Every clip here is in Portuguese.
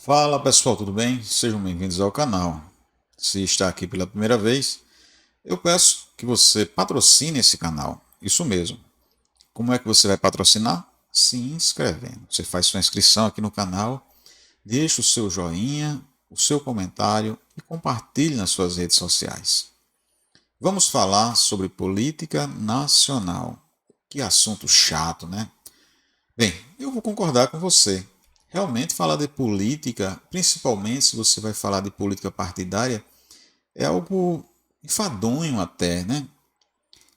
Fala pessoal, tudo bem? Sejam bem-vindos ao canal. Se está aqui pela primeira vez, eu peço que você patrocine esse canal. Isso mesmo. Como é que você vai patrocinar? Se inscrevendo. Você faz sua inscrição aqui no canal, deixa o seu joinha, o seu comentário e compartilhe nas suas redes sociais. Vamos falar sobre política nacional. Que assunto chato, né? Bem, eu vou concordar com você. Realmente falar de política, principalmente se você vai falar de política partidária, é algo enfadonho até, né?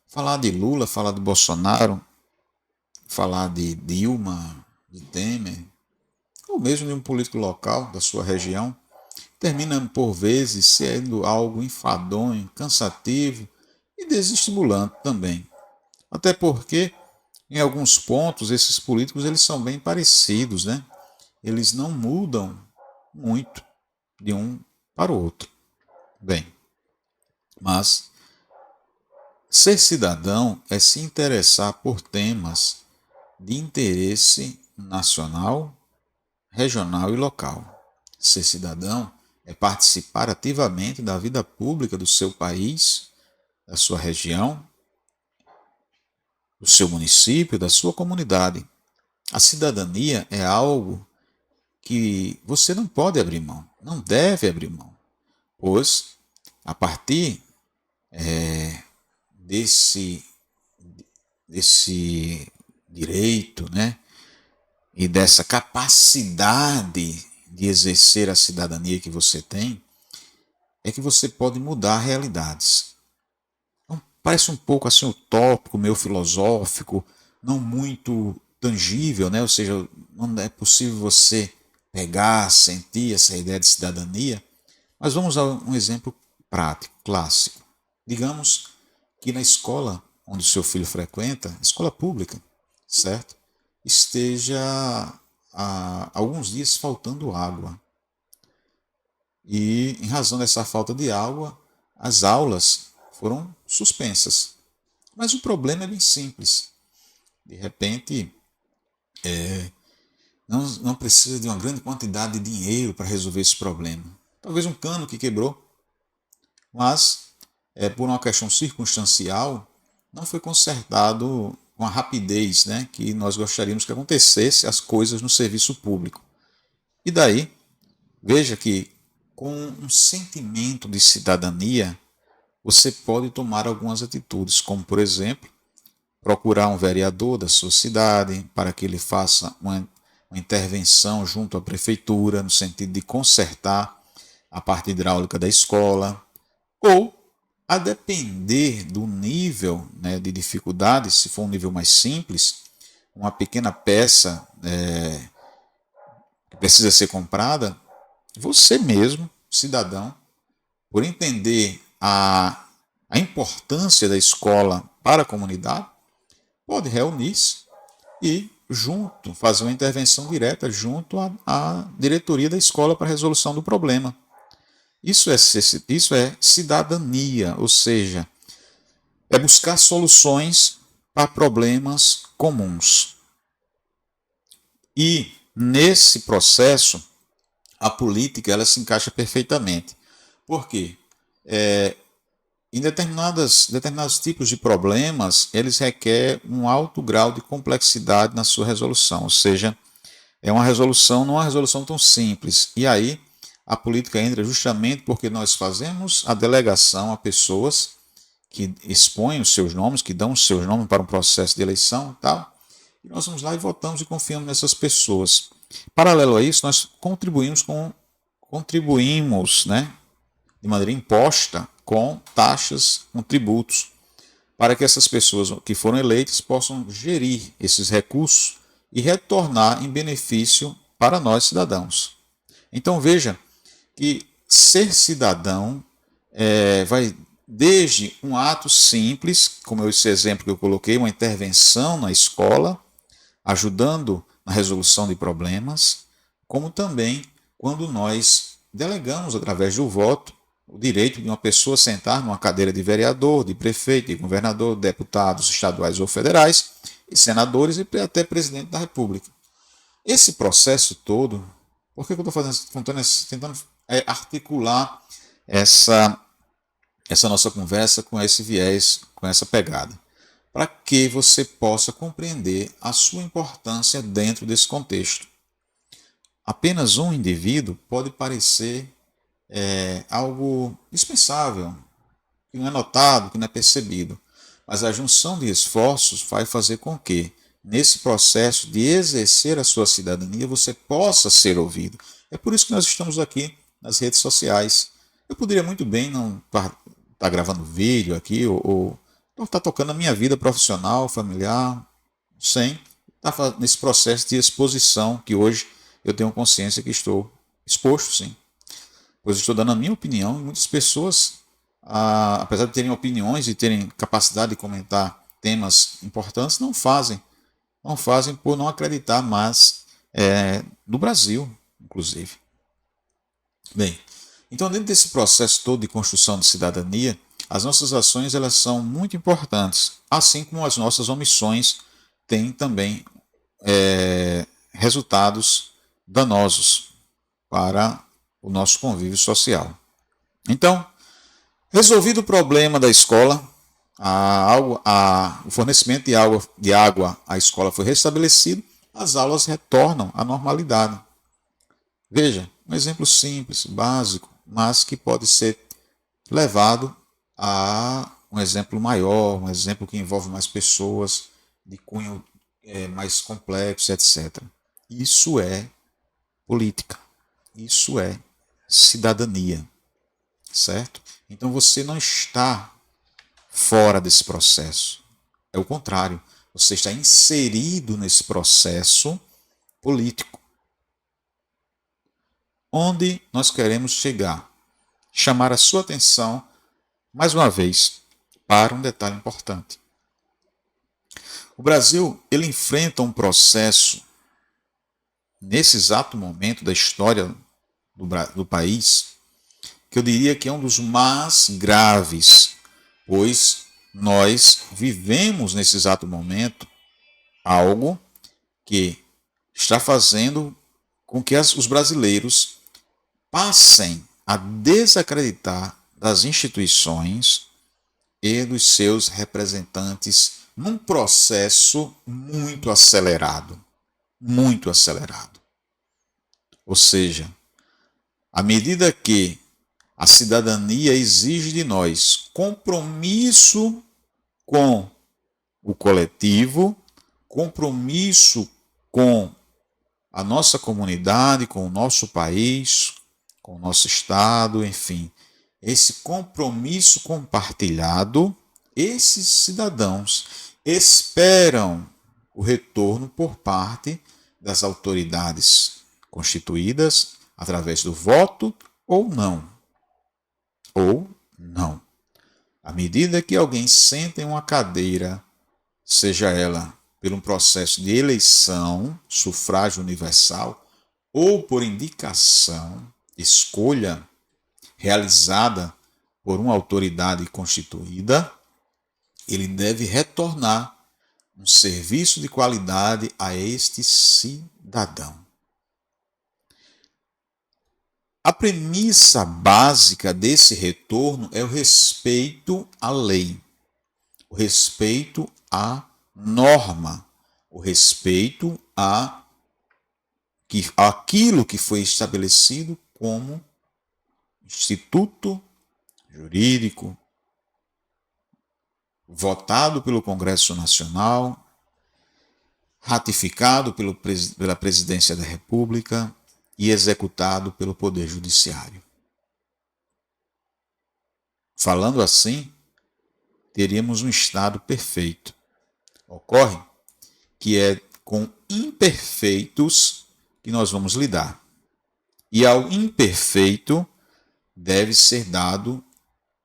Falar de Lula, falar de Bolsonaro, falar de Dilma, de Temer, ou mesmo de um político local da sua região, termina por vezes sendo algo enfadonho, cansativo e desestimulante também. Até porque, em alguns pontos, esses políticos eles são bem parecidos, né? Eles não mudam muito de um para o outro. Bem, mas ser cidadão é se interessar por temas de interesse nacional, regional e local. Ser cidadão é participar ativamente da vida pública do seu país, da sua região, do seu município, da sua comunidade. A cidadania é algo que você não pode abrir mão, não deve abrir mão, pois a partir desse, desse direito, né, e dessa capacidade de exercer a cidadania que você tem, é que você pode mudar realidades. Então, parece um pouco assim utópico, meio filosófico, não muito tangível, né? Ou seja, não é possível você pegar, sentir essa ideia de cidadania. Mas vamos a um exemplo prático, clássico. Digamos que na escola onde o seu filho frequenta, escola pública, certo? Esteja há alguns dias faltando água. E, em razão dessa falta de água, as aulas foram suspensas. Mas o problema é bem simples. De repente, não precisa de uma grande quantidade de dinheiro para resolver esse problema. Talvez um cano que quebrou, mas por uma questão circunstancial, não foi consertado com a rapidez, né, que nós gostaríamos que acontecesse as coisas no serviço público. E daí, veja que com um sentimento de cidadania, você pode tomar algumas atitudes, como por exemplo, procurar um vereador da sua cidade para que ele faça uma intervenção junto à prefeitura no sentido de consertar a parte hidráulica da escola, ou a depender do nível, né, de dificuldade, se for um nível mais simples, uma pequena peça que precisa ser comprada, você mesmo, cidadão, por entender a importância da escola para a comunidade, pode reunir-se e junto fazer uma intervenção direta junto à diretoria da escola para a resolução do problema. Isso é cidadania, ou seja, é buscar soluções para problemas comuns. E nesse processo, a política ela se encaixa perfeitamente. Por quê? Em determinados tipos de problemas, eles requerem um alto grau de complexidade na sua resolução, ou seja, é uma resolução, não é uma resolução tão simples. E aí a política entra justamente porque nós fazemos a delegação a pessoas que expõem os seus nomes, que dão os seus nomes para um processo de eleição e tal, e nós vamos lá e votamos e confiamos nessas pessoas. Paralelo a isso, nós contribuímos, né, de maneira imposta com taxas, com tributos, para que essas pessoas que foram eleitas possam gerir esses recursos e retornar em benefício para nós cidadãos. Então veja que ser cidadão vai desde um ato simples, como esse exemplo que eu coloquei, uma intervenção na escola, ajudando na resolução de problemas, como também quando nós delegamos através do voto o direito de uma pessoa sentar numa cadeira de vereador, de prefeito, de governador, deputados estaduais ou federais, e senadores e até presidente da República. Esse processo todo Por que eu estou tentando articular essa nossa conversa com esse viés, com essa pegada? Para que você possa compreender a sua importância dentro desse contexto. Apenas um indivíduo pode parecer algo dispensável, que não é notado, que não é percebido. Mas a junção de esforços vai fazer com que, nesse processo de exercer a sua cidadania, você possa ser ouvido. É por isso que nós estamos aqui nas redes sociais. Eu poderia muito bem não estar gravando vídeo aqui ou estar tocando a minha vida profissional, familiar, sem estar nesse processo de exposição que hoje eu tenho consciência que estou exposto, sim. Pois estou dando a minha opinião e muitas pessoas, apesar de terem opiniões e terem capacidade de comentar temas importantes, não fazem. Não fazem por não acreditar mais no Brasil, inclusive. Bem, então dentro desse processo todo de construção de cidadania, as nossas ações elas são muito importantes, assim como as nossas omissões têm também resultados danosos para o nosso convívio social. Então, resolvido o problema da escola, o fornecimento de água à escola foi restabelecido, as aulas retornam à normalidade. Veja, um exemplo simples, básico, mas que pode ser levado a um exemplo maior, um exemplo que envolve mais pessoas, de cunho mais complexo, etc. Isso é política. Isso é cidadania, certo? Então você não está fora desse processo. É o contrário. Você está inserido nesse processo político. Onde nós queremos chegar? Chamar a sua atenção, mais uma vez, para um detalhe importante. O Brasil, ele enfrenta um processo, nesse exato momento da história do país, que eu diria que é um dos mais graves, pois nós vivemos nesse exato momento algo que está fazendo com que os brasileiros passem a desacreditar das instituições e dos seus representantes num processo muito acelerado. Muito acelerado. Ou seja, à medida que a cidadania exige de nós compromisso com o coletivo, compromisso com a nossa comunidade, com o nosso país, com o nosso estado, enfim. Esse compromisso compartilhado, esses cidadãos esperam o retorno por parte das autoridades constituídas através do voto ou não. Ou não. À medida que alguém senta em uma cadeira, seja ela por um processo de eleição, sufrágio universal, ou por indicação, escolha realizada por uma autoridade constituída, ele deve retornar um serviço de qualidade a este cidadão. A premissa básica desse retorno é o respeito à lei, o respeito à norma, o respeito àquilo que foi estabelecido como instituto jurídico, votado pelo Congresso Nacional, ratificado pela Presidência da República e executado pelo Poder Judiciário. Falando assim, teríamos um Estado perfeito. Ocorre que é com imperfeitos que nós vamos lidar. E ao imperfeito deve ser dado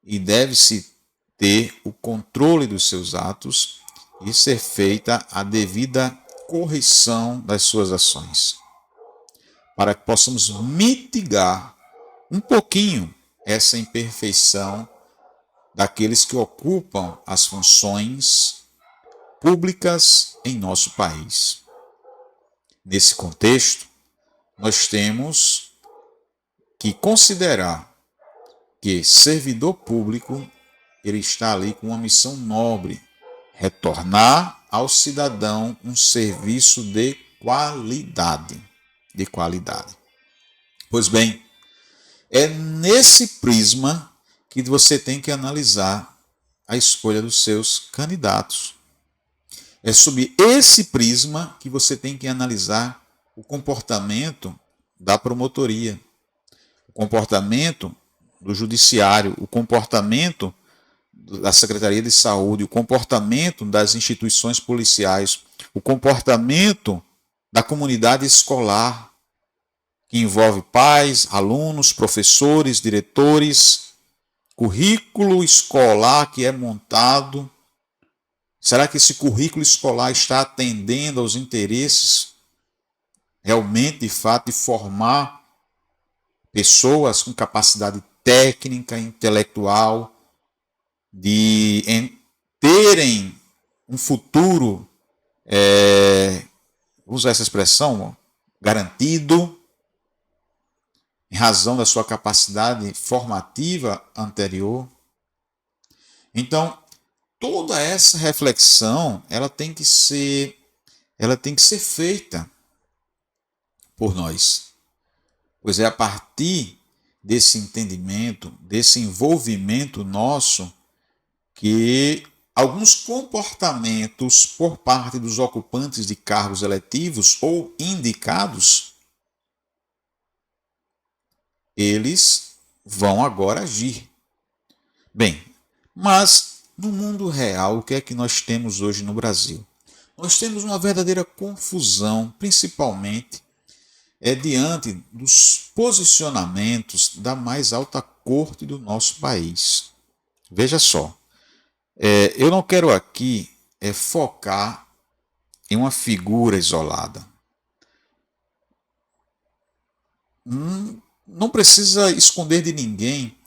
e deve-se ter o controle dos seus atos e ser feita a devida correção das suas ações, para que possamos mitigar um pouquinho essa imperfeição daqueles que ocupam as funções públicas em nosso país. Nesse contexto, nós temos que considerar que servidor público ele está ali com uma missão nobre, retornar ao cidadão um serviço de qualidade, de qualidade. Pois bem, é nesse prisma que você tem que analisar a escolha dos seus candidatos. É sob esse prisma que você tem que analisar o comportamento da promotoria, o comportamento do judiciário, o comportamento da Secretaria de Saúde, o comportamento das instituições policiais, o comportamento da comunidade escolar, que envolve pais, alunos, professores, diretores, currículo escolar que é montado. Será que esse currículo escolar está atendendo aos interesses realmente, de fato, de formar pessoas com capacidade técnica, intelectual, de terem um futuro, vou usar essa expressão, garantido, em razão da sua capacidade formativa anterior? Então, toda essa reflexão, ela tem que ser feita por nós. Pois é a partir desse entendimento, desse envolvimento nosso, que alguns comportamentos por parte dos ocupantes de cargos eletivos ou indicados, eles vão agora agir. Bem, mas no mundo real, o que é que nós temos hoje no Brasil? Nós temos uma verdadeira confusão, principalmente diante dos posicionamentos da mais alta corte do nosso país. Veja só, eu não quero aqui focar em uma figura isolada. Não precisa esconder de ninguém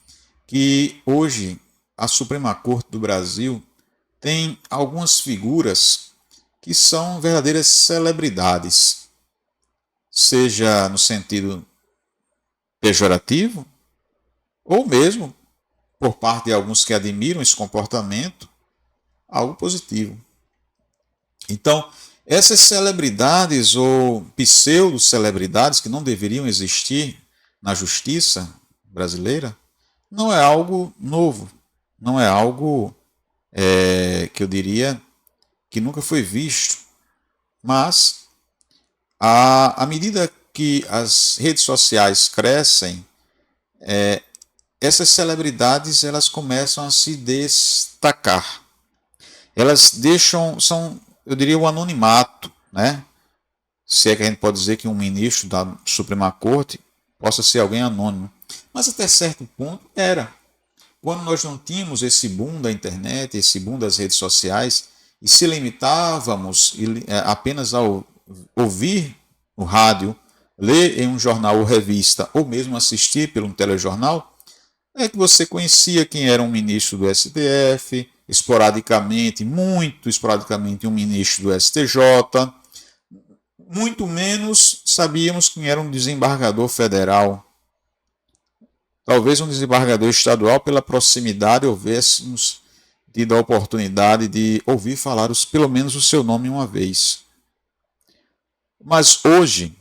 que hoje a Suprema Corte do Brasil tem algumas figuras que são verdadeiras celebridades, seja no sentido pejorativo ou mesmo por parte de alguns que admiram esse comportamento, algo positivo. Então, essas celebridades ou pseudo-celebridades que não deveriam existir na justiça brasileira, não é algo novo, não é algo que eu diria que nunca foi visto, mas à medida que as redes sociais crescem, essas celebridades elas começam a se destacar. Elas são, eu diria, o anonimato, né? Se é que a gente pode dizer que um ministro da Suprema Corte possa ser alguém anônimo. Mas até certo ponto era. Quando nós não tínhamos esse boom da internet, esse boom das redes sociais, e se limitávamos apenas ao ouvir no rádio, ler em um jornal ou revista, ou mesmo assistir pelo telejornal, é que você conhecia quem era um ministro do STF, esporadicamente, muito esporadicamente, um ministro do STJ, muito menos sabíamos quem era um desembargador federal. Talvez um desembargador estadual, pela proximidade, houvéssemos tido a oportunidade de ouvir falar pelo menos o seu nome uma vez. Mas hoje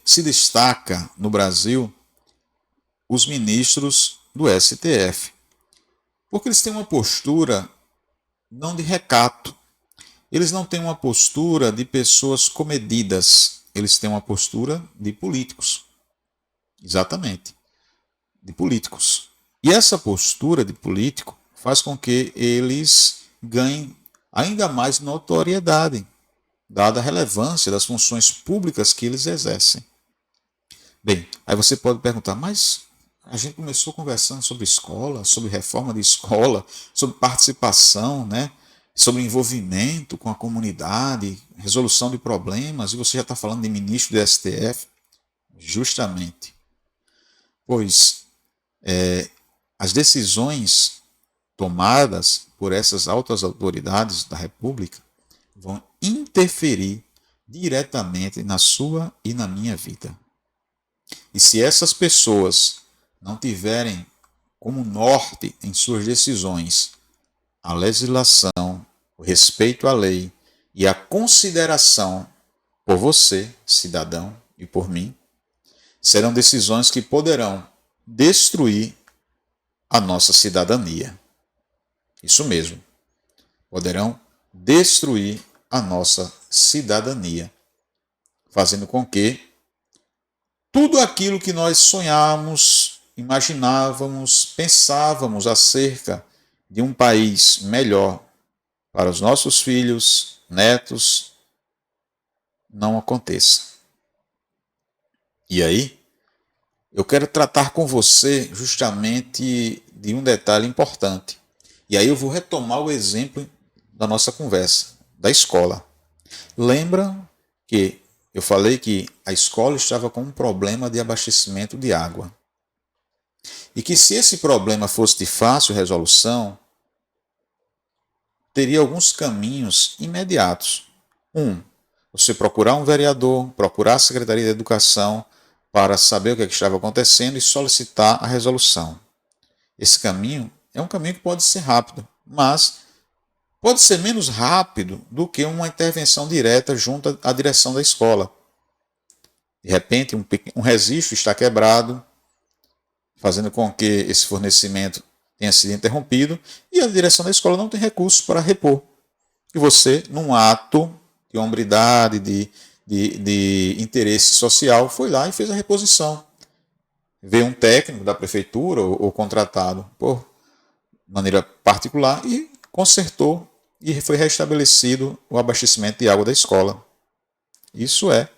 se destaca no Brasil os ministros do STF, porque eles têm uma postura não de recato, eles não têm uma postura de pessoas comedidas, eles têm uma postura de políticos. Exatamente, de políticos. E essa postura de político faz com que eles ganhem ainda mais notoriedade, dada a relevância das funções públicas que eles exercem. Bem, aí você pode perguntar, mas a gente começou conversando sobre escola, sobre reforma de escola, sobre participação, né? Sobre envolvimento com a comunidade, resolução de problemas, e você já está falando de ministro do STF? Justamente. Pois as decisões tomadas por essas altas autoridades da República vão interferir diretamente na sua e na minha vida. E se essas pessoas não tiverem como norte em suas decisões a legislação, o respeito à lei e a consideração por você, cidadão, e por mim, serão decisões que poderão destruir a nossa cidadania. Isso mesmo, poderão destruir a nossa cidadania, fazendo com que tudo aquilo que nós sonhávamos, imaginávamos, pensávamos acerca de um país melhor para os nossos filhos, netos, não aconteça. E aí, eu quero tratar com você justamente de um detalhe importante. E aí eu vou retomar o exemplo da nossa conversa, da escola. Lembra que eu falei que a escola estava com um problema de abastecimento de água. E que se esse problema fosse de fácil resolução, teria alguns caminhos imediatos. Você procurar um vereador, procurar a Secretaria de Educação para saber o que estava acontecendo e solicitar a resolução. Esse caminho é um caminho que pode ser rápido, mas pode ser menos rápido do que uma intervenção direta junto à direção da escola. De repente, um registro está quebrado, fazendo com que esse fornecimento tenha sido interrompido e a direção da escola não tem recursos para repor. E você, num ato de hombridade, de interesse social, foi lá e fez a reposição. Veio um técnico da prefeitura ou contratado por maneira particular e consertou e foi restabelecido o abastecimento de água da escola. Isso é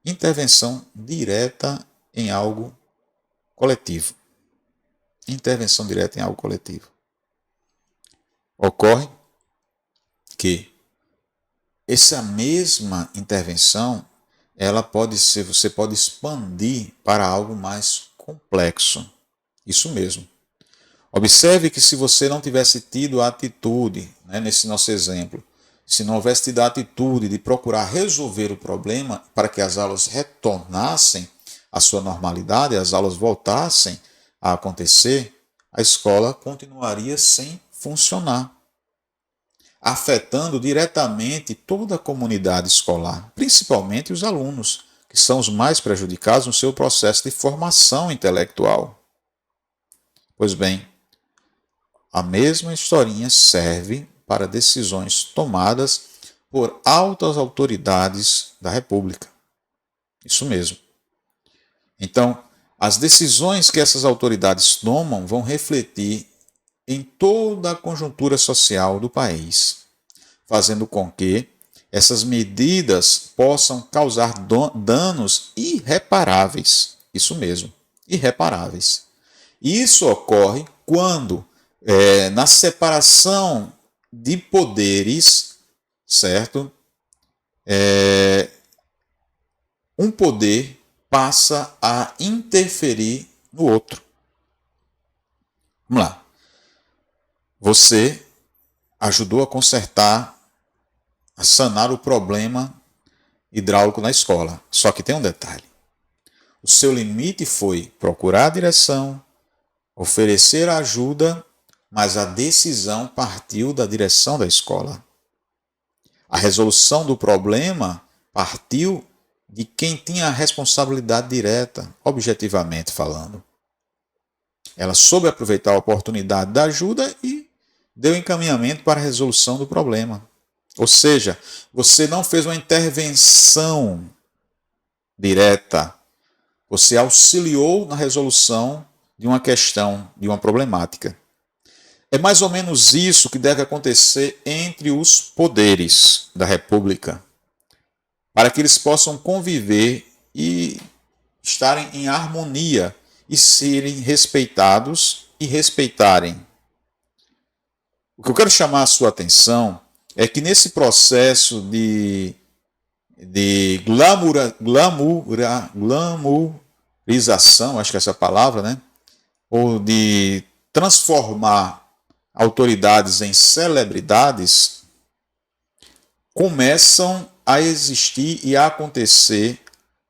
intervenção direta em algo coletivo. Intervenção direta em algo coletivo. Ocorre que essa mesma intervenção, ela pode ser, você pode expandir para algo mais complexo. Isso mesmo. Observe que se você não tivesse tido a atitude, nesse nosso exemplo, se não houvesse tido a atitude de procurar resolver o problema para que as aulas retornassem à sua normalidade, as aulas voltassem a acontecer, a escola continuaria sem funcionar, afetando diretamente toda a comunidade escolar, principalmente os alunos, que são os mais prejudicados no seu processo de formação intelectual. Pois bem, a mesma historinha serve para decisões tomadas por altas autoridades da República. Isso mesmo. Então, as decisões que essas autoridades tomam vão refletir em toda a conjuntura social do país, fazendo com que essas medidas possam causar danos irreparáveis. Isso mesmo, irreparáveis. E isso ocorre quando, na separação de poderes, certo? Um poder passa a interferir no outro. Vamos lá. Você ajudou a consertar, a sanar o problema hidráulico na escola. Só que tem um detalhe. O seu limite foi procurar a direção, oferecer ajuda, mas a decisão partiu da direção da escola. A resolução do problema partiu de quem tinha a responsabilidade direta, objetivamente falando. Ela soube aproveitar a oportunidade da ajuda e deu encaminhamento para a resolução do problema. Ou seja, você não fez uma intervenção direta, você auxiliou na resolução de uma questão, de uma problemática. É mais ou menos isso que deve acontecer entre os poderes da República, para que eles possam conviver e estarem em harmonia e serem respeitados e respeitarem. O que eu quero chamar a sua atenção é que nesse processo de glamourização, acho que é essa palavra, ou de transformar autoridades em celebridades, começam a existir e a acontecer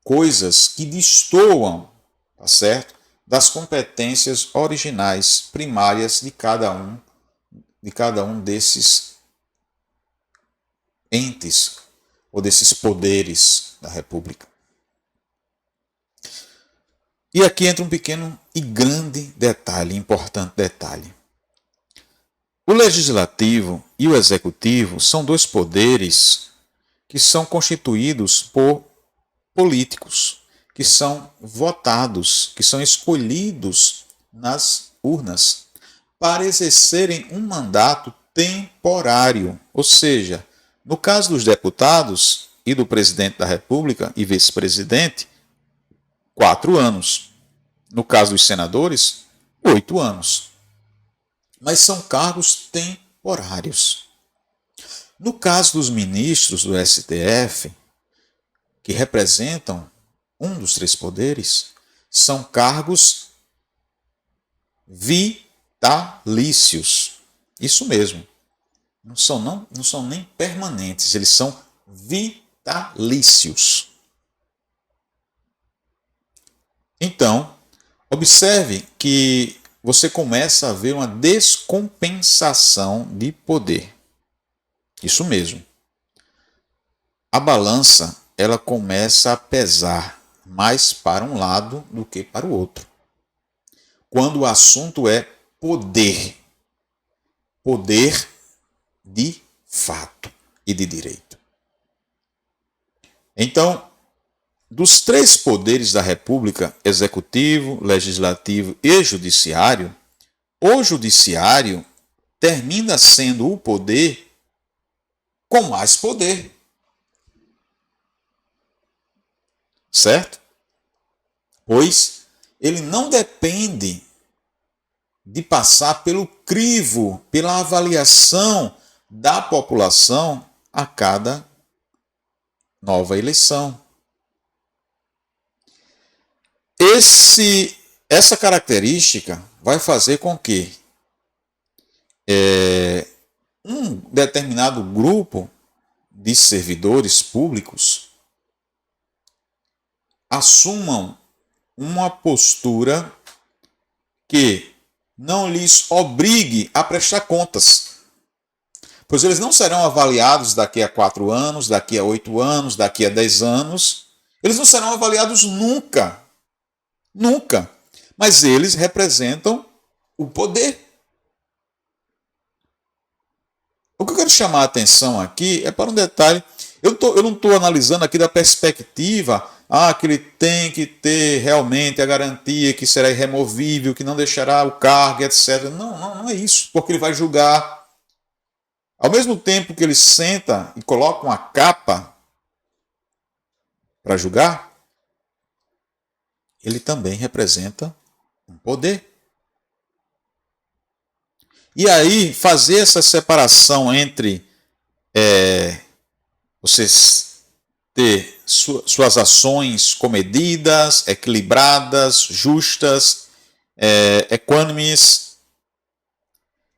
coisas que destoam, tá certo? Das competências originais, primárias de cada um desses entes ou desses poderes da República. E aqui entra um pequeno e grande detalhe, importante detalhe. O legislativo e o executivo são dois poderes que são constituídos por políticos, que são votados, que são escolhidos nas urnas para exercerem um mandato temporário. Ou seja, no caso dos deputados e do presidente da República e vice-presidente, 4 anos. No caso dos senadores, 8 anos. Mas são cargos temporários. No caso dos ministros do STF, que representam um dos 3 poderes, são cargos vitalícios. Isso mesmo. Não são nem permanentes, eles são vitalícios. Então, observe que você começa a ver uma descompensação de poder. Isso mesmo. A balança, ela começa a pesar mais para um lado do que para o outro. Quando o assunto é poder. Poder de fato e de direito. Então, dos 3 poderes da República, executivo, legislativo e judiciário, o judiciário termina sendo o poder com mais poder. Certo? Pois ele não depende de passar pelo crivo, pela avaliação da população a cada nova eleição. Essa característica vai fazer com que um determinado grupo de servidores públicos assumam uma postura que não lhes obrigue a prestar contas. Pois eles não serão avaliados daqui a 4 anos, daqui a 8 anos, daqui a 10 anos. Eles não serão avaliados nunca. Nunca. Mas eles representam o poder. O que eu quero chamar a atenção aqui é para um detalhe. Eu não estou analisando aqui da perspectiva que ele tem que ter realmente a garantia que será irremovível, que não deixará o cargo, etc. Não é isso, porque ele vai julgar. Ao mesmo tempo que ele senta e coloca uma capa para julgar, ele também representa um poder. E aí, fazer essa separação entre vocês ter suas ações comedidas, equilibradas, justas, equânimes,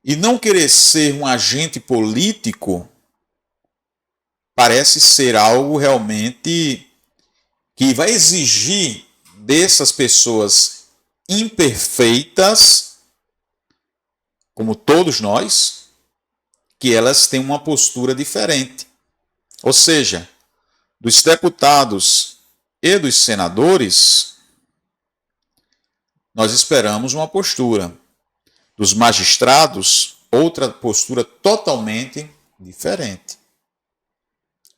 e não querer ser um agente político, parece ser algo realmente que vai exigir dessas pessoas imperfeitas, como todos nós, que elas têm uma postura diferente. Ou seja, dos deputados e dos senadores, nós esperamos uma postura. Dos magistrados, outra postura totalmente diferente.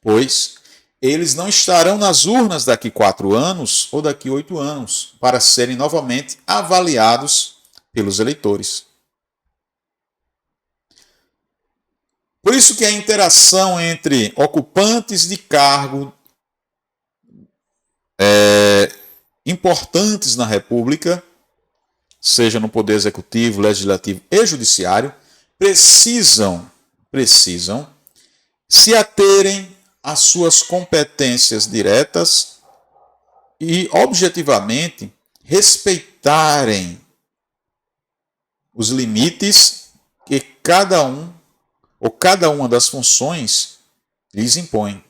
Pois eles não estarão nas urnas daqui 4 anos ou daqui 8 anos para serem novamente avaliados pelos eleitores. Por isso que a interação entre ocupantes de cargo importantes na República, seja no Poder Executivo, Legislativo e Judiciário, precisam se aterem às suas competências diretas e, objetivamente, respeitarem os limites que cada uma das funções lhes impõe.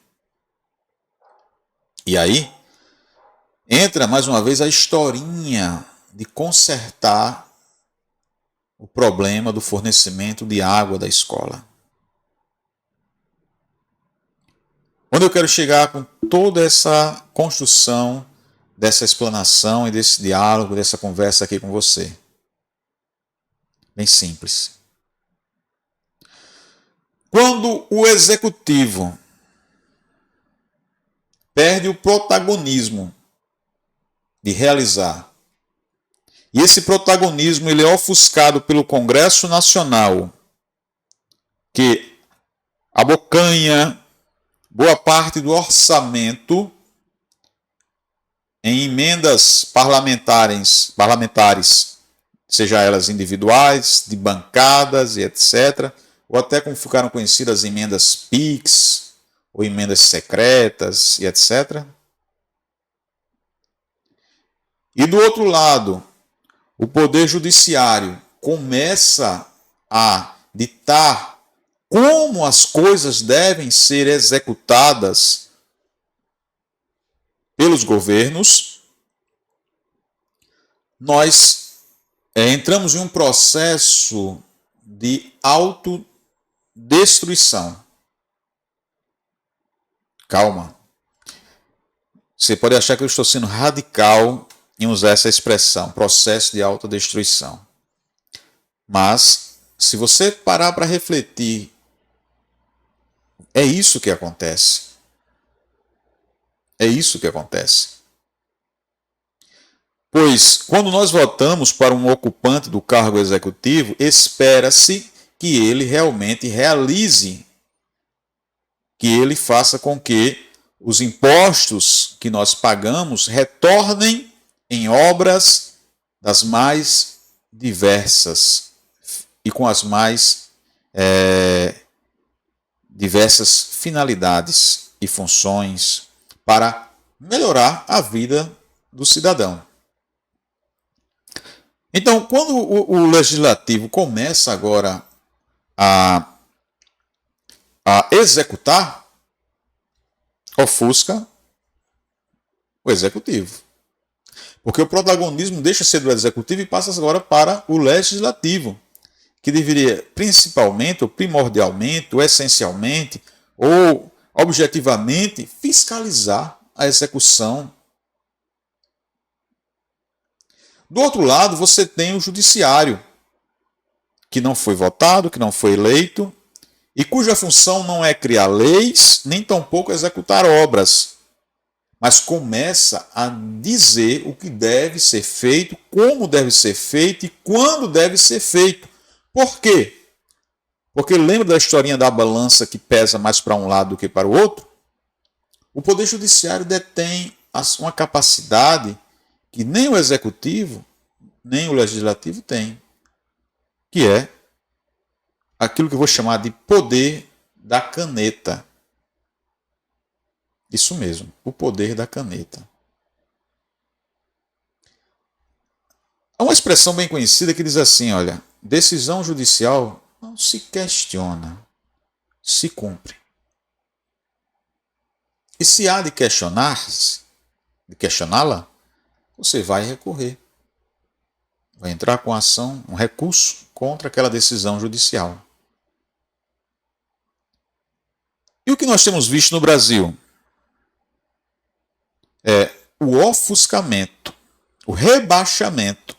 E aí entra mais uma vez a historinha de consertar o problema do fornecimento de água da escola. Onde eu quero chegar com toda essa construção, dessa explanação e desse diálogo, dessa conversa aqui com você? Bem simples. Quando o executivo perde o protagonismo de realizar, e esse protagonismo ele é ofuscado pelo Congresso Nacional, que abocanha boa parte do orçamento em emendas parlamentares, seja elas individuais, de bancadas e etc., ou até como ficaram conhecidas emendas PIX, ou emendas secretas e etc. E do outro lado, o Poder Judiciário começa a ditar como as coisas devem ser executadas pelos governos. Nós entramos em um processo de autodestruição. Calma. Você pode achar que eu estou sendo radical em usar essa expressão, processo de autodestruição. Mas, se você parar para refletir, é isso que acontece. É isso que acontece. Pois, quando nós votamos para um ocupante do cargo executivo, espera-se que ele realmente realize, que ele faça com que os impostos que nós pagamos retornem em obras das mais diversas e com as mais diversas finalidades e funções para melhorar a vida do cidadão. Então, quando o legislativo começa agora a executar, ofusca o executivo. Porque o protagonismo deixa de ser do executivo e passa agora para o legislativo, que deveria principalmente, ou primordialmente, ou essencialmente, ou objetivamente fiscalizar a execução. Do outro lado, você tem o judiciário, que não foi votado, que não foi eleito, e cuja função não é criar leis, nem tampouco executar obras, mas começa a dizer o que deve ser feito, como deve ser feito e quando deve ser feito. Por quê? Porque lembra da historinha da balança que pesa mais para um lado do que para o outro? O Poder Judiciário detém uma capacidade que nem o Executivo, nem o Legislativo tem, que é aquilo que eu vou chamar de poder da caneta. Isso mesmo, o poder da caneta. Há uma expressão bem conhecida que diz assim, olha, decisão judicial não se questiona, se cumpre. E se há de questioná-la, você vai recorrer. Vai entrar com ação, um recurso contra aquela decisão judicial. E o que nós temos visto no Brasil? É o ofuscamento, o rebaixamento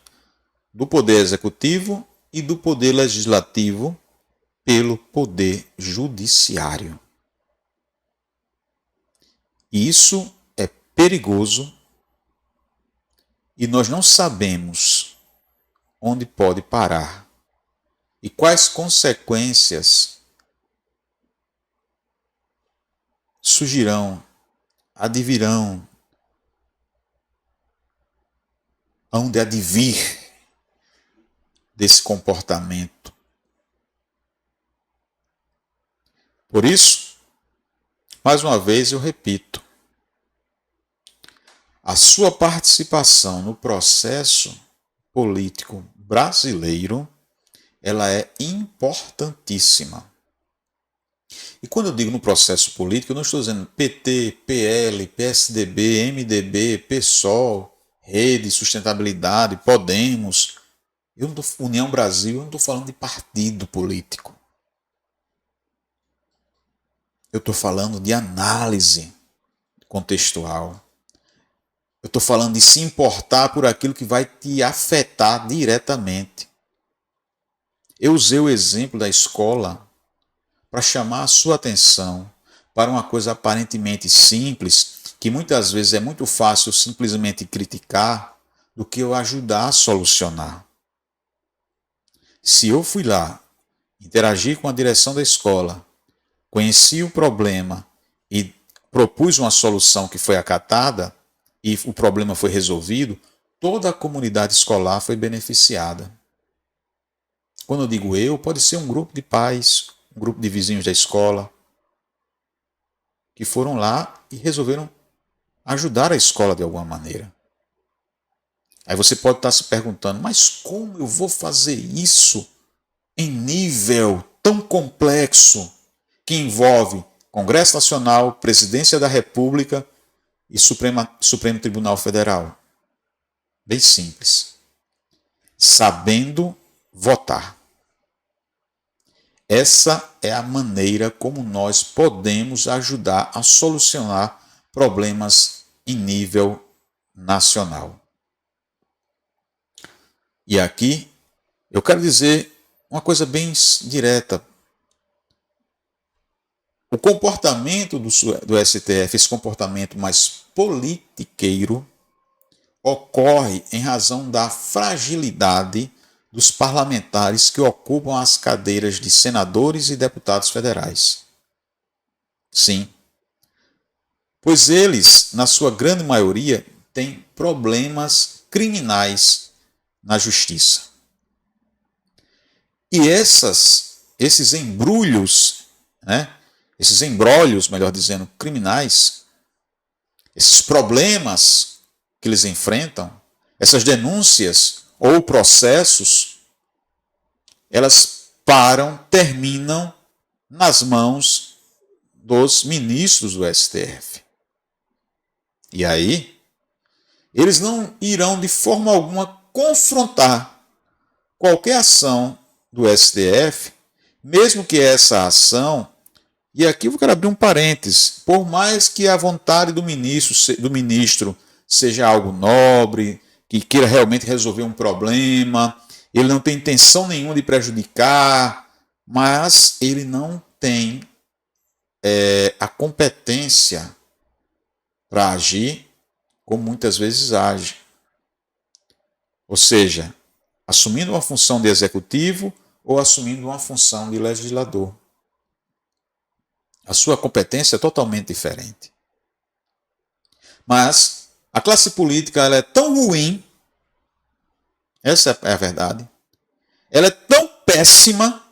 do poder executivo e do poder legislativo pelo poder judiciário. E isso é perigoso e nós não sabemos onde pode parar e quais consequências surgirão, advirão, hão de advir desse comportamento. Por isso, mais uma vez eu repito, a sua participação no processo político brasileiro, ela é importantíssima. E quando eu digo no processo político, eu não estou dizendo PT, PL, PSDB, MDB, PSOL, Rede, Sustentabilidade, Podemos, União Brasil, eu não estou falando de partido político. Eu estou falando de análise contextual. Eu estou falando de se importar por aquilo que vai te afetar diretamente. Eu usei o exemplo da escola para chamar a sua atenção para uma coisa aparentemente simples, que muitas vezes é muito fácil simplesmente criticar, do que eu ajudar a solucionar. Se eu fui lá, interagi com a direção da escola, conheci o problema e propus uma solução que foi acatada e o problema foi resolvido, toda a comunidade escolar foi beneficiada. Quando eu digo eu, pode ser um grupo de pais, um grupo de vizinhos da escola, que foram lá e resolveram ajudar a escola de alguma maneira. Aí você pode estar se perguntando, mas como eu vou fazer isso em nível tão complexo que envolve Congresso Nacional, Presidência da República e Supremo Tribunal Federal? Bem simples. Sabendo votar. Essa é a maneira como nós podemos ajudar a solucionar problemas em nível nacional. E aqui eu quero dizer uma coisa bem direta. O comportamento do STF, esse comportamento mais politiqueiro, ocorre em razão da fragilidade dos parlamentares que ocupam as cadeiras de senadores e deputados federais. Sim, pois eles, na sua grande maioria, têm problemas criminais na justiça. E esses embrulhos, esses embrólios, melhor dizendo, criminais, esses problemas que eles enfrentam, essas denúncias ou processos, elas terminam nas mãos dos ministros do STF. E aí, eles não irão de forma alguma confrontar qualquer ação do STF, mesmo que essa ação, e aqui eu quero abrir um parênteses, por mais que a vontade do ministro seja algo nobre, que queira realmente resolver um problema, ele não tem intenção nenhuma de prejudicar, mas ele não tem a competência para agir como muitas vezes age. Ou seja, assumindo uma função de executivo ou assumindo uma função de legislador. A sua competência é totalmente diferente. Mas a classe política ela é tão ruim, essa é a verdade, ela é tão péssima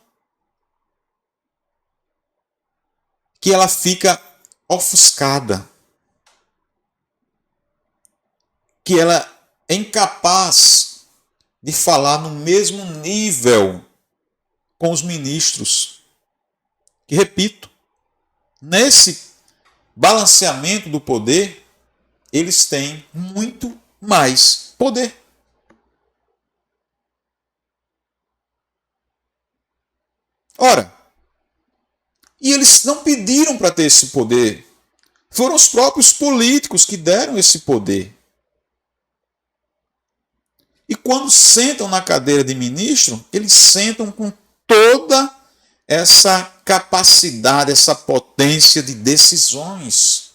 que ela fica ofuscada, que ela é incapaz de falar no mesmo nível com os ministros. Que, repito, nesse balanceamento do poder, eles têm muito mais poder. Ora, e eles não pediram para ter esse poder. Foram os próprios políticos que deram esse poder. E quando sentam na cadeira de ministro, eles sentam com toda essa capacidade, essa potência de decisões,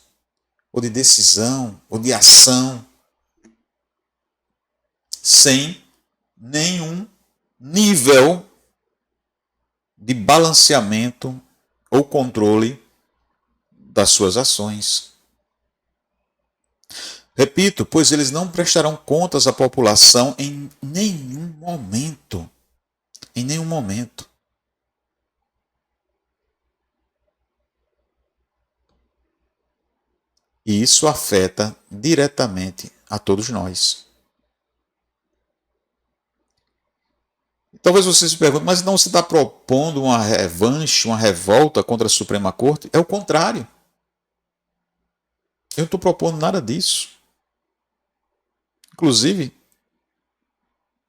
ou de decisão, ou de ação, sem nenhum nível de balanceamento ou controle das suas ações. Repito, pois eles não prestarão contas à população em nenhum momento. Em nenhum momento. E isso afeta diretamente a todos nós. Talvez você se pergunte, mas não, você está propondo uma revanche, uma revolta contra a Suprema Corte? É o contrário. Eu não estou propondo nada disso. Inclusive,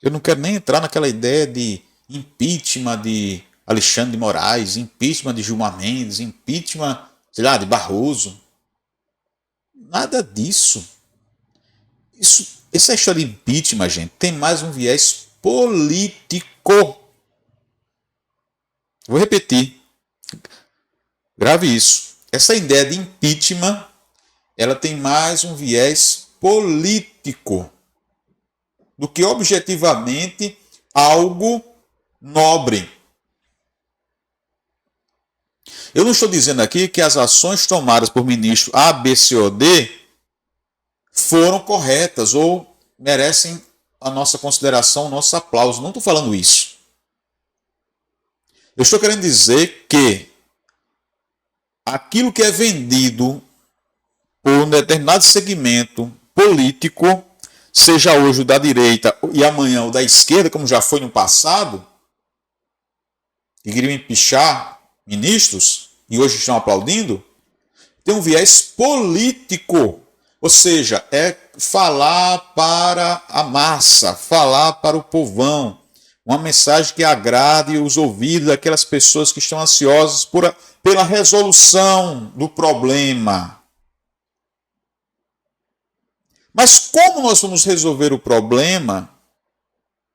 eu não quero nem entrar naquela ideia de impeachment de Alexandre de Moraes, impeachment de Gilmar Mendes, impeachment, sei lá, de Barroso. Nada disso. Essa história de impeachment, gente, tem mais um viés político. Vou repetir. Grave isso. Essa ideia de impeachment, ela tem mais um viés político do que objetivamente algo nobre. Eu não estou dizendo aqui que as ações tomadas por ministro A, B, C ou D foram corretas ou merecem a nossa consideração, o nosso aplauso. Não estou falando isso. Eu estou querendo dizer que aquilo que é vendido por um determinado segmento político, seja hoje o da direita e amanhã o da esquerda, como já foi no passado, que queriam empichar ministros e hoje estão aplaudindo, tem um viés político. Ou seja, é falar para a massa, falar para o povão, uma mensagem que agrade os ouvidos daquelas pessoas que estão ansiosas pela resolução do problema. Mas como nós vamos resolver o problema?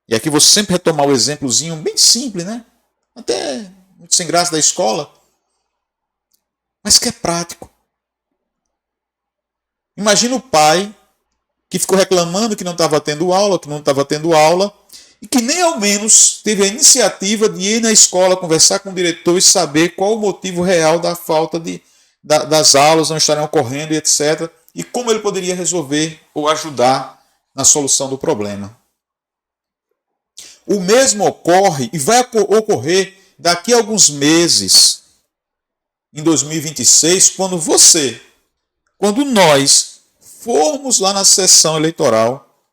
E aqui vou sempre retomar o exemplozinho bem simples, né? Até muito sem graça da escola, mas que é prático. Imagina o pai que ficou reclamando que não estava tendo aula, e que nem ao menos teve a iniciativa de ir na escola, conversar com o diretor e saber qual o motivo real da falta das aulas não estarem ocorrendo e etc. E como ele poderia resolver ou ajudar na solução do problema. O mesmo ocorre e vai ocorrer daqui a alguns meses, em 2026, quando nós formos lá na sessão eleitoral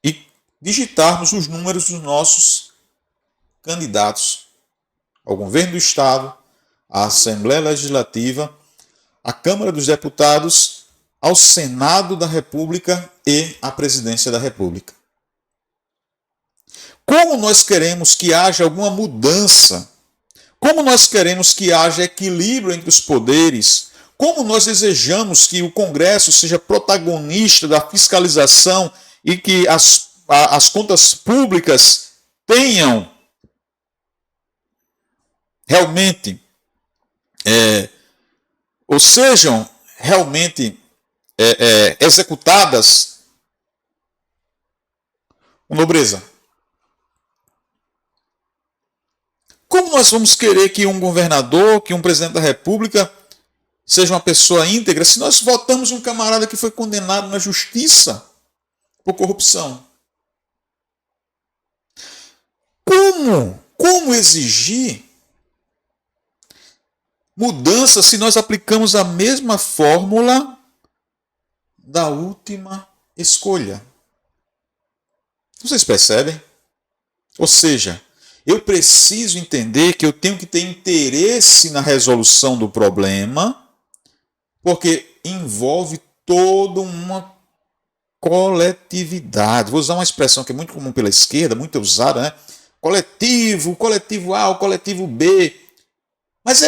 e digitarmos os números dos nossos candidatos ao governo do Estado, à Assembleia Legislativa, à Câmara dos Deputados, ao Senado da República e à Presidência da República. Como nós queremos que haja alguma mudança, como nós queremos que haja equilíbrio entre os poderes, como nós desejamos que o Congresso seja protagonista da fiscalização e que as contas públicas tenham realmente, ou sejam realmente executadas com nobreza. Como nós vamos querer que um governador, que um presidente da República seja uma pessoa íntegra se nós votamos um camarada que foi condenado na justiça por corrupção? Como exigir mudança se nós aplicamos a mesma fórmula da última escolha? Vocês percebem? Ou seja, eu preciso entender que eu tenho que ter interesse na resolução do problema, porque envolve toda uma coletividade. Vou usar uma expressão que é muito comum pela esquerda, muito usada, né? Coletivo, coletivo A, o coletivo B. Mas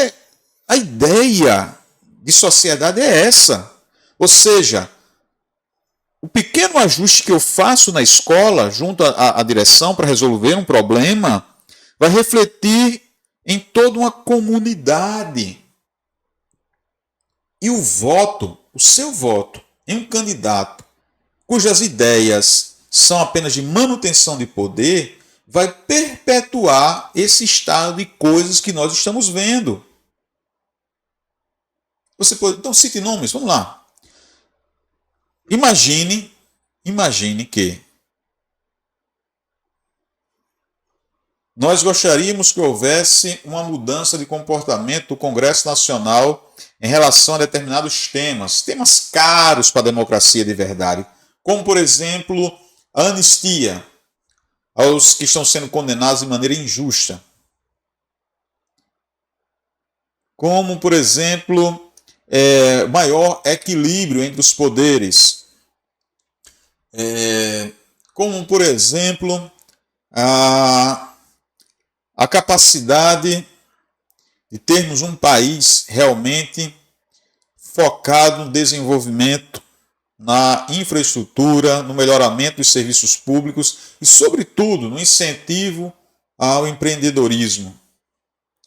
a ideia de sociedade é essa. Ou seja, o pequeno ajuste que eu faço na escola, junto à direção, para resolver um problema, vai refletir em toda uma comunidade. E o seu voto em um candidato cujas ideias são apenas de manutenção de poder, vai perpetuar esse estado de coisas que nós estamos vendo. Então cite nomes, vamos lá. Imagine que nós gostaríamos que houvesse uma mudança de comportamento do Congresso Nacional em relação a determinados temas caros para a democracia de verdade, como, por exemplo, a anistia aos que estão sendo condenados de maneira injusta. Como, por exemplo, maior equilíbrio entre os poderes. Como, por exemplo, a capacidade de termos um país realmente focado no desenvolvimento, na infraestrutura, no melhoramento dos serviços públicos e, sobretudo, no incentivo ao empreendedorismo.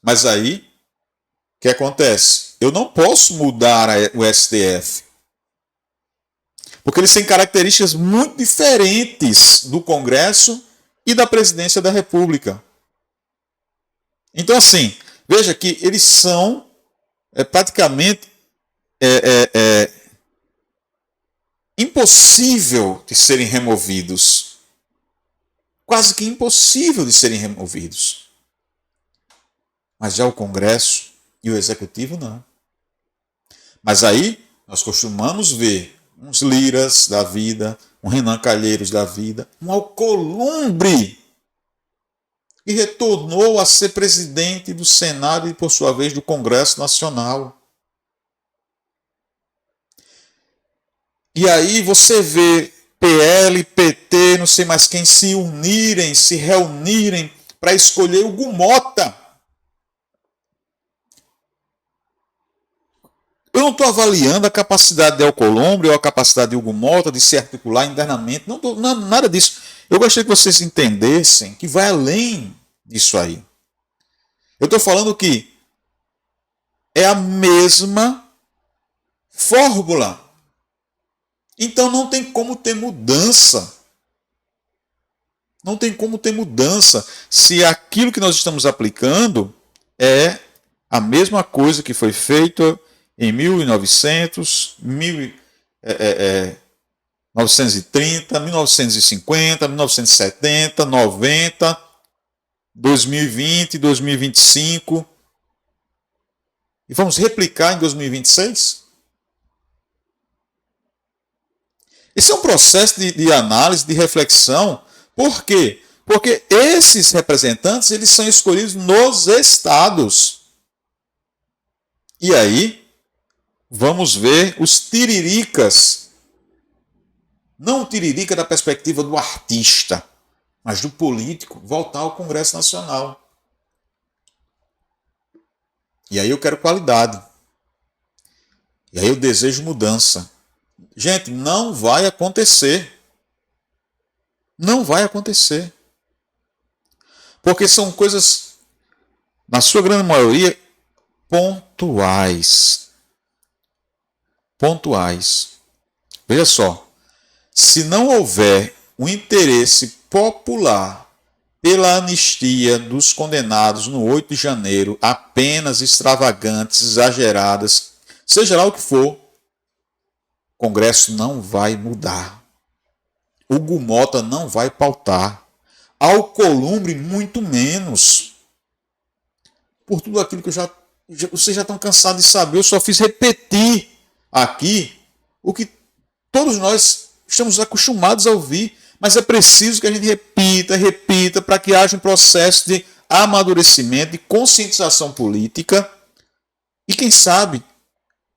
Mas aí, o que acontece? Eu não posso mudar o STF, porque eles têm características muito diferentes do Congresso e da Presidência da República. Então, assim, veja que eles são praticamente impossível de serem removidos. Quase que impossível de serem removidos. Mas já o Congresso e o Executivo não. Mas aí nós costumamos ver uns Liras da vida, um Renan Calheiros da vida, um Alcolumbre, que retornou a ser presidente do Senado e, por sua vez, do Congresso Nacional. E aí você vê PL, PT, não sei mais quem, se unirem, se reunirem para escolher o Hugo Mota. Eu não estou avaliando a capacidade de Alcolumbre ou a capacidade de Hugo Mota de se articular internamente, nada disso. Eu gostaria que vocês entendessem que vai além disso aí. Eu estou falando que é a mesma fórmula. Então não tem como ter mudança. Não tem como ter mudança se aquilo que nós estamos aplicando é a mesma coisa que foi feito em 1900, 1930, 1950, 1970, 90, 2020, 2025. E vamos replicar em 2026? Esse é um processo de análise, de reflexão. Por quê? Porque esses representantes eles são escolhidos nos estados. E aí, vamos ver os tiriricas. Não o tiririca da perspectiva do artista, mas do político, voltar ao Congresso Nacional. E aí eu quero qualidade. E aí eu desejo mudança. Gente, não vai acontecer. Não vai acontecer. Porque são coisas, na sua grande maioria, pontuais. Pontuais. Veja só. Se não houver um interesse popular pela anistia dos condenados no 8 de janeiro, apenas extravagantes, exageradas, seja lá o que for, o Congresso não vai mudar. Hugo Mota não vai pautar. Alcolumbre, muito menos. Por tudo aquilo que vocês já estão cansados de saber, eu só fiz repetir aqui o que todos nós estamos acostumados a ouvir, mas é preciso que a gente repita, para que haja um processo de amadurecimento, de conscientização política e, quem sabe,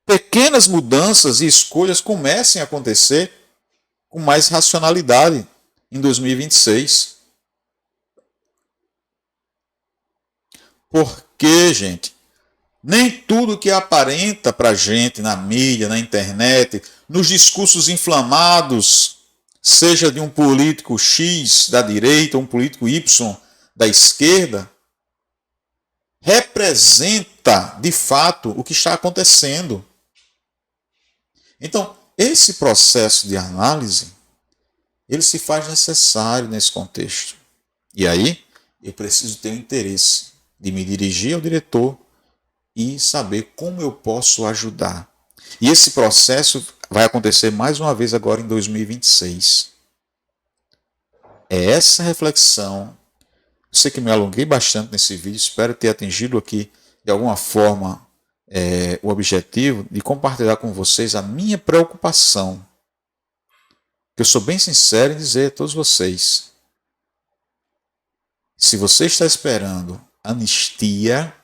pequenas mudanças e escolhas comecem a acontecer com mais racionalidade em 2026. Porque, gente, nem tudo que aparenta para a gente na mídia, na internet, nos discursos inflamados, seja de um político X da direita ou um político Y da esquerda, representa, de fato, o que está acontecendo. Então, esse processo de análise, ele se faz necessário nesse contexto. E aí, eu preciso ter o interesse de me dirigir ao diretor e saber como eu posso ajudar. E esse processo vai acontecer mais uma vez agora em 2026. É essa reflexão. Eu sei que me alonguei bastante nesse vídeo, espero ter atingido aqui de alguma forma o objetivo de compartilhar com vocês a minha preocupação. Eu sou bem sincero em dizer a todos vocês, Se você está esperando anistia,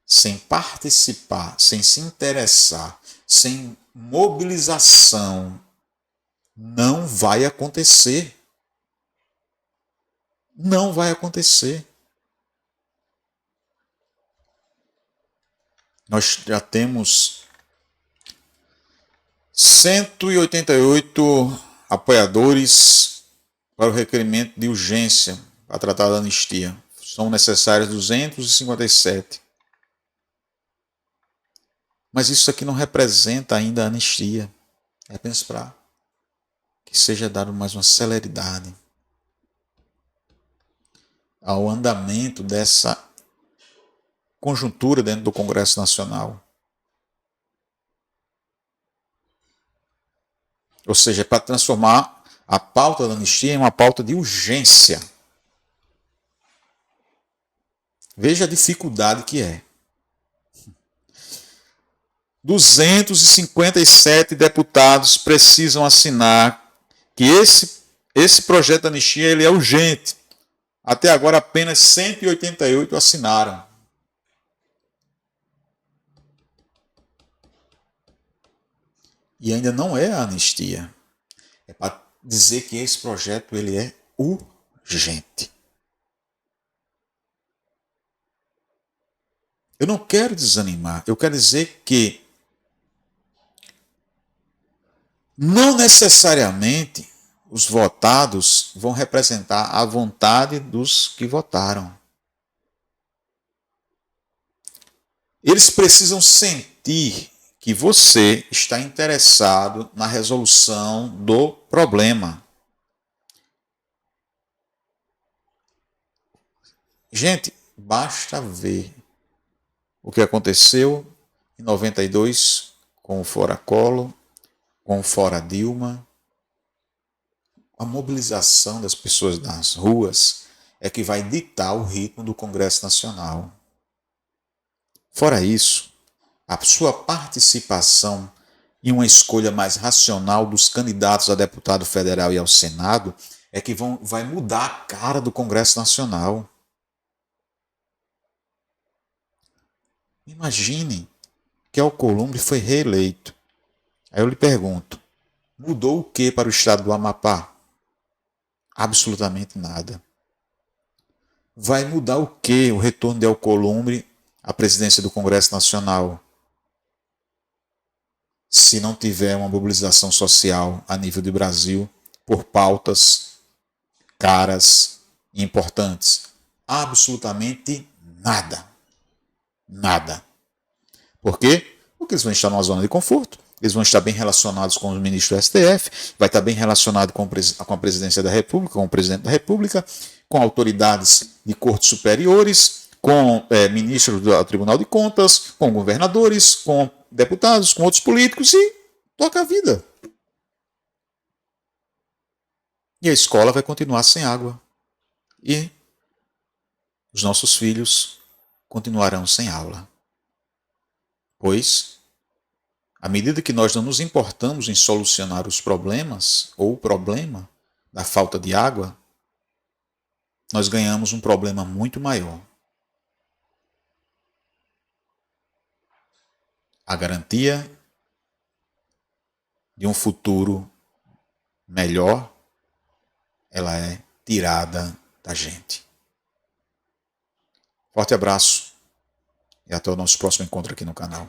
sem participar, sem se interessar, sem mobilização, não vai acontecer. Não vai acontecer. Nós já temos 188 apoiadores para o requerimento de urgência para tratar da anistia. São necessários 257. Mas isso aqui não representa ainda a anistia. É apenas para que seja dado mais uma celeridade ao andamento dessa conjuntura dentro do Congresso Nacional. Ou seja, é para transformar a pauta da anistia em uma pauta de urgência. Veja a dificuldade que é. 257 deputados precisam assinar que esse projeto de anistia ele é urgente. Até agora apenas 188 assinaram. E ainda não é a anistia. É para dizer que esse projeto ele é urgente. Eu não quero desanimar, eu quero dizer que não necessariamente os votados vão representar a vontade dos que votaram. Eles precisam sentir que você está interessado na resolução do problema. Gente, basta ver o que aconteceu em 92 com o Fora Collor, com o Fora Dilma. A mobilização das pessoas nas ruas é que vai ditar o ritmo do Congresso Nacional. Fora isso, a sua participação em uma escolha mais racional dos candidatos a deputado federal e ao Senado é que vai mudar a cara do Congresso Nacional. Imagine que Alcolumbre foi reeleito. Aí eu lhe pergunto, mudou o que para o estado do Amapá? Absolutamente nada. Vai mudar o que o retorno de Alcolumbre à presidência do Congresso Nacional? Se não tiver uma mobilização social a nível de Brasil por pautas caras e importantes. Absolutamente nada. Nada. Por quê? Porque eles vão estar numa zona de conforto, eles vão estar bem relacionados com os ministros do STF, vai estar bem relacionado com a presidência da República, com o presidente da República, com autoridades de cortes superiores, com ministros do Tribunal de Contas, com governadores, com deputados, com outros políticos e toca a vida. E a escola vai continuar sem água. E os nossos filhos continuarão sem aula. Pois, à medida que nós não nos importamos em solucionar os problemas, ou o problema da falta de água, nós ganhamos um problema muito maior. A garantia de um futuro melhor, ela é tirada da gente. Forte abraço e até o nosso próximo encontro aqui no canal.